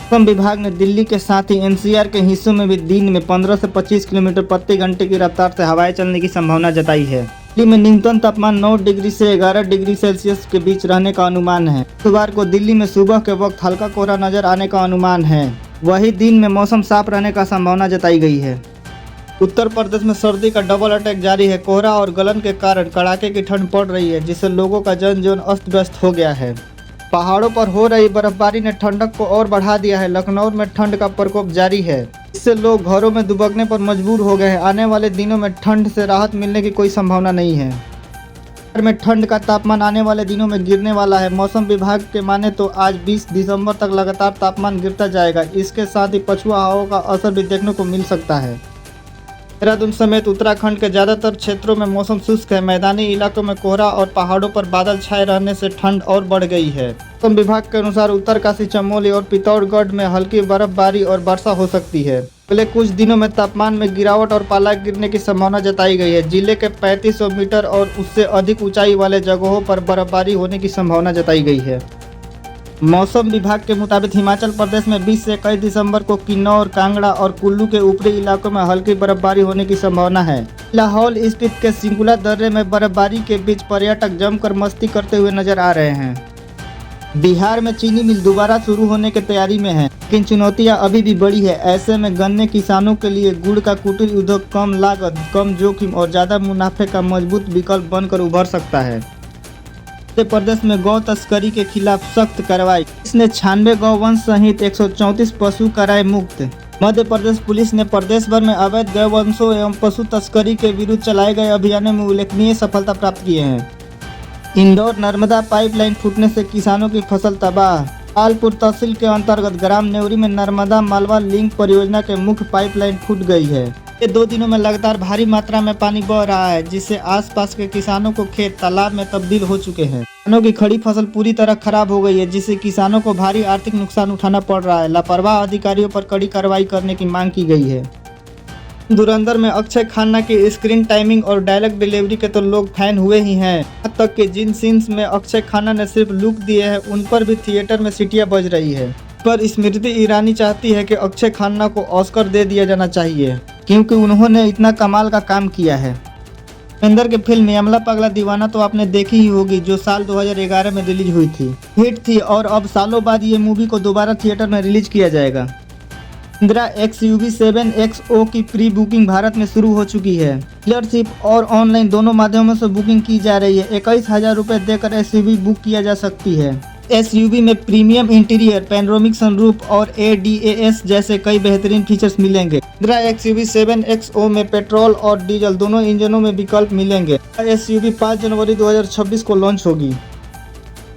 मौसम विभाग ने दिल्ली के साथ ही एनसीआर के हिस्सों में भी दिन में 15 से 25 किलोमीटर प्रति घंटे की रफ्तार से हवाएं चलने की संभावना जताई है। दिल्ली में न्यूनतम तापमान 9 डिग्री से 11 डिग्री सेल्सियस के बीच रहने का अनुमान है। शुक्रवार को दिल्ली में सुबह के वक्त हल्का कोहरा नजर आने का अनुमान है। वही दिन में मौसम साफ रहने का संभावना जताई गई है। उत्तर प्रदेश में सर्दी का डबल अटैक जारी है। कोहरा और गलन के कारण कड़ाके की ठंड पड़ रही है, जिससे लोगों का जनजीवन अस्त व्यस्त हो गया है। पहाड़ों पर हो रही बर्फबारी ने ठंडक को और बढ़ा दिया है। लखनऊ में ठंड का प्रकोप जारी है, इससे लोग घरों में दुबकने पर मजबूर हो गए हैं। आने वाले दिनों में ठंड से राहत मिलने की कोई संभावना नहीं है। शहर में ठंड का तापमान आने वाले दिनों में गिरने वाला है। मौसम विभाग के माने तो आज 20 दिसंबर तक लगातार तापमान गिरता जाएगा। इसके साथ ही पछुआ हवाओं का असर भी देखने को मिल सकता है। देहरादून समेत उत्तराखंड के ज़्यादातर क्षेत्रों में मौसम शुष्क है। मैदानी इलाकों में कोहरा और पहाड़ों पर बादल छाए रहने से ठंड और बढ़ गई है। मौसम विभाग के अनुसार उत्तरकाशी, चमोली और पिथौरागढ़ में हल्की बर्फबारी और वर्षा हो सकती है। अगले कुछ दिनों में तापमान में गिरावट और पाला गिरने की संभावना जताई गई है। जिले के 3500 मीटर और उससे अधिक ऊंचाई वाले जगहों पर बर्फबारी होने की संभावना जताई गई है। मौसम विभाग के मुताबिक हिमाचल प्रदेश में 20 से 21 दिसंबर को किन्नौर, कांगड़ा और कुल्लू के ऊपरी इलाकों में हल्की बर्फबारी होने की संभावना है। लाहौल स्पीति के सिंकुला दर्रे में बर्फबारी के बीच पर्यटक जमकर मस्ती करते हुए नजर आ रहे हैं। बिहार में चीनी मिल दोबारा शुरू होने की तैयारी में है, लेकिन चुनौतियां अभी भी बड़ी है। ऐसे में गन्ने किसानों के लिए गुड़ का कुटीर उद्योग कम लागत, कम जोखिम और ज़्यादा मुनाफे का मजबूत विकल्प बनकर उभर सकता है। मध्य प्रदेश में गौ तस्करी के खिलाफ सख्त कार्रवाई। इसने 96 गौवंश सहित 134 पशु कराए मुक्त। मध्य प्रदेश पुलिस ने प्रदेश भर में अवैध गौवंशों एवं पशु तस्करी के विरुद्ध चलाए गए अभियानों में उल्लेखनीय सफलता प्राप्त किए हैं। इंदौर नर्मदा पाइपलाइन फूटने से किसानों की फसल तबाह। पालपुर तहसील के अंतर्गत ग्राम नेवरी में नर्मदा मालवा लिंक परियोजना के मुख्य पाइपलाइन फूट गई है। ये 2 दिनों में लगातार भारी मात्रा में पानी बह रहा है, जिससे आसपास के किसानों को खेत तालाब में तब्दील हो चुके हैं। किसानों की खड़ी फसल पूरी तरह खराब हो गई है, जिससे किसानों को भारी आर्थिक नुकसान उठाना पड़ रहा है। लापरवाह अधिकारियों पर कड़ी कार्रवाई करने की मांग की गई है। धुरंधर में अक्षय खन्ना की स्क्रीन टाइमिंग और डायलॉग डिलीवरी के तो लोग फैन हुए ही हैं। यहाँ तक कि जिन सीन्स में अक्षय खन्ना ने सिर्फ लुक दिए हैं, उन पर भी थिएटर में सीटियां बज रही है। पर स्मृति ईरानी चाहती है कि अक्षय खन्ना को ऑस्कर दे दिया जाना चाहिए, क्योंकि उन्होंने इतना कमाल का काम किया है। धुरंधर की फिल्म यमला पगला दीवाना तो आपने देखी ही होगी, जो साल 2011 में रिलीज हुई थी, हिट थी और अब सालों बाद ये मूवी को दोबारा थिएटर में रिलीज किया जाएगा। महिंद्रा XUV 7XO की प्री बुकिंग भारत में शुरू हो चुकी है। डीलरशिप और ऑनलाइन दोनों माध्यमों से बुकिंग की जा रही है। 21,000 रुपये देकर SUV बुक किया जा सकती है। SUV में प्रीमियम इंटीरियर, पैनोरामिक सनरूफ और ADAS जैसे कई बेहतरीन फीचर्स मिलेंगे। महिंद्रा XUV 7XO में पेट्रोल और डीजल दोनों इंजनों में विकल्प मिलेंगे। SUV 5 जनवरी 2026 को लॉन्च होगी।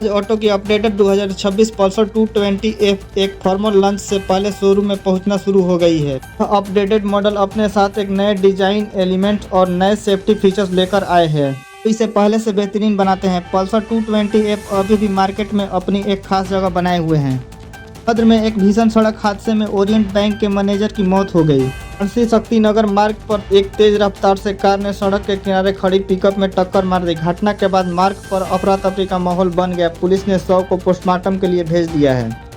ऑटो की अपडेटेड 2026 पल्सर 220F एक फॉर्मल लॉन्च से पहले शोरूम में पहुंचना शुरू हो गई है। अपडेटेड मॉडल अपने साथ एक नए डिजाइन एलिमेंट और नए सेफ्टी फीचर्स लेकर आए हैं, इसे पहले से बेहतरीन बनाते हैं। पल्सर 220F अभी भी मार्केट में अपनी एक खास जगह बनाए हुए हैं। भद्र में एक भीषण सड़क हादसे में ओरिएंट बैंक के मैनेजर की मौत हो गई। वाराणसी शक्तिनगर मार्ग पर एक तेज रफ्तार से कार ने सड़क के किनारे खड़ी पिकअप में टक्कर मार दी। घटना के बाद मार्ग पर अफरा तफरी का माहौल बन गया। पुलिस ने शव को पोस्टमार्टम के लिए भेज दिया है।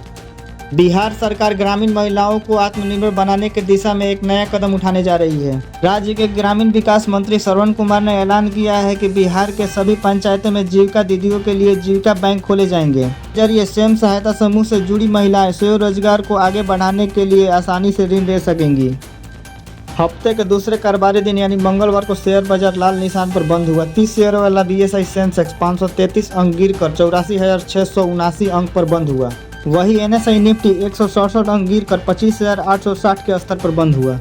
बिहार सरकार ग्रामीण महिलाओं को आत्मनिर्भर बनाने की दिशा में एक नया कदम उठाने जा रही है। राज्य के ग्रामीण विकास मंत्री श्रवण कुमार ने ऐलान किया है कि बिहार के सभी पंचायतों में जीविका दीदियों के लिए जीविका बैंक खोले जाएंगे। जरिए स्वयं सहायता समूह से जुड़ी महिलाएं स्वयं रोजगार को आगे बढ़ाने के लिए आसानी से ऋण ले सकेंगी। हफ्ते के दूसरे कारोबारी दिन यानी मंगलवार को शेयर बाजार लाल निशान पर बंद हुआ। 30 शेयर वाला BSI सेंसेक्स 533 अंक गिरकर 84,679 अंक पर बंद हुआ। वही NSI निफ्टी 167 अंक गिरकर 25,860 के स्तर पर बंद हुआ।